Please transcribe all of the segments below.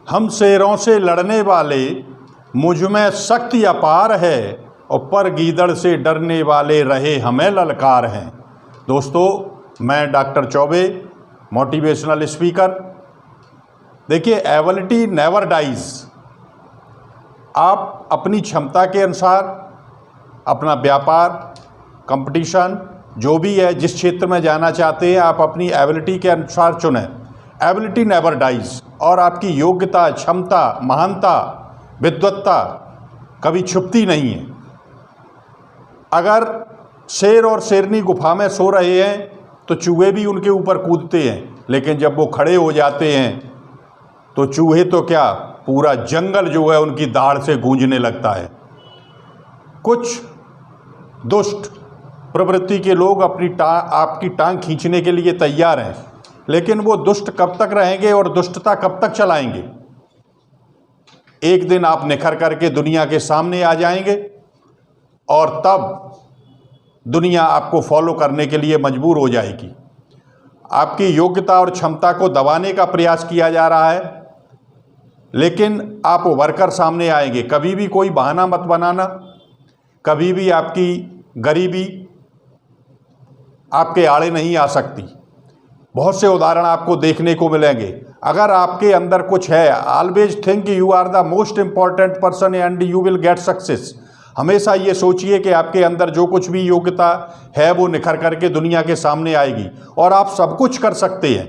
हम शेरों से लड़ने वाले, मुझ में शक्ति अपार है, और पर गीदड़ से डरने वाले रहे हमें ललकार हैं। दोस्तों, मैं डॉक्टर चौबे, मोटिवेशनल स्पीकर। देखिए, एबिलिटी नेवर डाइज। आप अपनी क्षमता के अनुसार अपना व्यापार, कंपटीशन, जो भी है, जिस क्षेत्र में जाना चाहते हैं, आप अपनी एबिलिटी के अनुसार चुनें। Ability never dies. और आपकी योग्यता, क्षमता, महानता, विद्वत्ता कभी छुपती नहीं है। अगर शेर और शेरनी गुफा में सो रहे हैं तो चूहे भी उनके ऊपर कूदते हैं, लेकिन जब वो खड़े हो जाते हैं तो चूहे तो क्या, पूरा जंगल जो है उनकी दाढ़ से गूंजने लगता है। कुछ दुष्ट प्रवृत्ति के लोग आपकी टांग खींचने के लिए तैयार हैं, लेकिन वो दुष्ट कब तक रहेंगे और दुष्टता कब तक चलाएंगे? एक दिन आप निखर करके दुनिया के सामने आ जाएंगे और तब दुनिया आपको फॉलो करने के लिए मजबूर हो जाएगी। आपकी योग्यता और क्षमता को दबाने का प्रयास किया जा रहा है, लेकिन आप उभर कर सामने आएंगे। कभी भी कोई बहाना मत बनाना। कभी भी आपकी गरीबी आपके आड़े नहीं आ सकती। बहुत से उदाहरण आपको देखने को मिलेंगे। अगर आपके अंदर कुछ है, always think you are the most important person and you will get success. हमेशा ये सोचिए कि आपके अंदर जो कुछ भी योग्यता है वो निखर करके दुनिया के सामने आएगी और आप सब कुछ कर सकते हैं।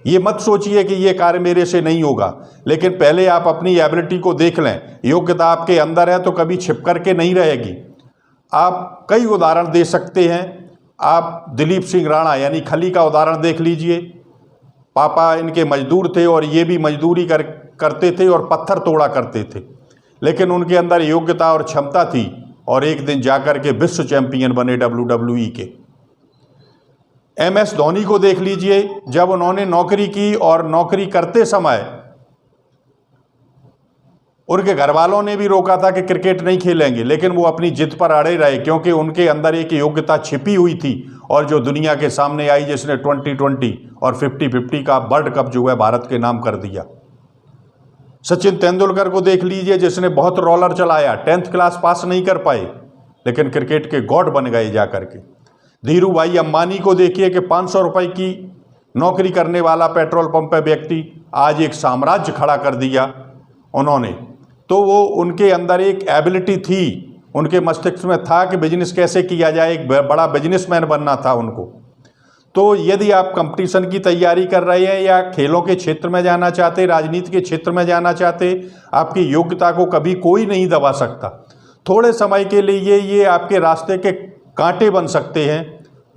ये मत सोचिए कि ये कार्य मेरे से नहीं होगा, लेकिन पहले आप अपनी एबिलिटी को देख लें। योग्यता आपके अंदर है तो कभी छिप करके नहीं रहेगी। आप कई उदाहरण दे सकते हैं। आप दिलीप सिंह राणा यानी खली का उदाहरण देख लीजिए। पापा इनके मजदूर थे और ये भी मजदूरी करते थे और पत्थर तोड़ा करते थे, लेकिन उनके अंदर योग्यता और क्षमता थी और एक दिन जाकर के विश्व चैंपियन बने WWE के। MS धोनी को देख लीजिए। जब उन्होंने नौकरी की और नौकरी करते समय उनके घर वालों ने भी रोका था कि क्रिकेट नहीं खेलेंगे, लेकिन वो अपनी जिद पर अड़े रहे, क्योंकि उनके अंदर एक योग्यता छिपी हुई थी और जो दुनिया के सामने आई, जिसने 2020 और 50-50 का वर्ल्ड कप जो है भारत के नाम कर दिया। सचिन तेंदुलकर को देख लीजिए, जिसने बहुत रोलर चलाया, 10th क्लास पास नहीं कर पाए, लेकिन क्रिकेट के गॉड बन गए जाकर के। धीरू भाई अंबानी को देखिए कि 500 रुपये की नौकरी करने वाला पेट्रोल पंप पे व्यक्ति आज एक साम्राज्य खड़ा कर दिया उन्होंने। तो वो उनके अंदर एक एबिलिटी थी, उनके मस्तिष्क में था कि बिजनेस कैसे किया जाए, एक बड़ा बिजनेसमैन बनना था उनको। तो यदि आप कंपटीशन की तैयारी कर रहे हैं या खेलों के क्षेत्र में जाना चाहते, राजनीति के क्षेत्र में जाना चाहते, आपकी योग्यता को कभी कोई नहीं दबा सकता। थोड़े समय के लिए ये आपके रास्ते के कांटे बन सकते हैं,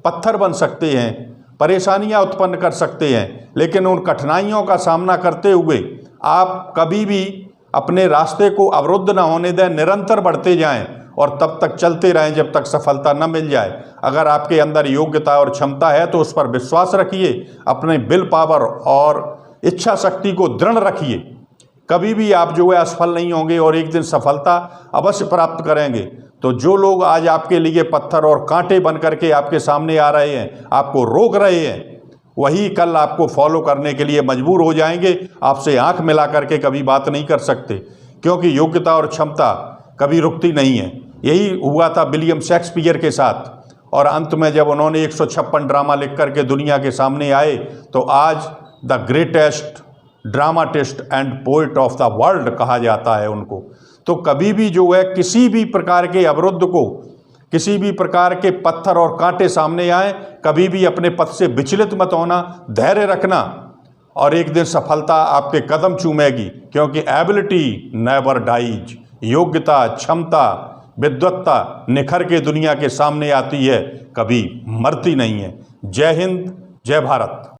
पत्थर बन सकते हैं, परेशानियां उत्पन्न कर सकते हैं, लेकिन उन कठिनाइयों का सामना करते हुए आप कभी भी अपने रास्ते को अवरुद्ध न होने दें, निरंतर बढ़ते जाएं और तब तक चलते रहें जब तक सफलता न मिल जाए। अगर आपके अंदर योग्यता और क्षमता है तो उस पर विश्वास रखिए, अपने विल पावर और इच्छा शक्ति को दृढ़ रखिए। कभी भी आप जो है असफल नहीं होंगे और एक दिन सफलता अवश्य प्राप्त करेंगे। तो जो लोग आज आपके लिए पत्थर और कांटे बन करके आपके सामने आ रहे हैं, आपको रोक रहे हैं, वही कल आपको फॉलो करने के लिए मजबूर हो जाएंगे। आपसे आंख मिला करके कभी बात नहीं कर सकते, क्योंकि योग्यता और क्षमता कभी रुकती नहीं है। यही हुआ था विलियम शेक्सपियर के साथ, और अंत में जब उन्होंने 156 ड्रामा लिख करके दुनिया के सामने आए तो आज the greatest dramatist and poet of the world कहा जाता है उनको। तो कभी भी जो है किसी भी प्रकार के अवरुद्ध को, किसी भी प्रकार के पत्थर और कांटे सामने आए, कभी भी अपने पथ से विचलित मत होना, धैर्य रखना और एक दिन सफलता आपके कदम चूमेगी, क्योंकि एबिलिटी नेवर डाइज। योग्यता, क्षमता, विद्वत्ता निखर के दुनिया के सामने आती है, कभी मरती नहीं है। जय हिंद, जय भारत।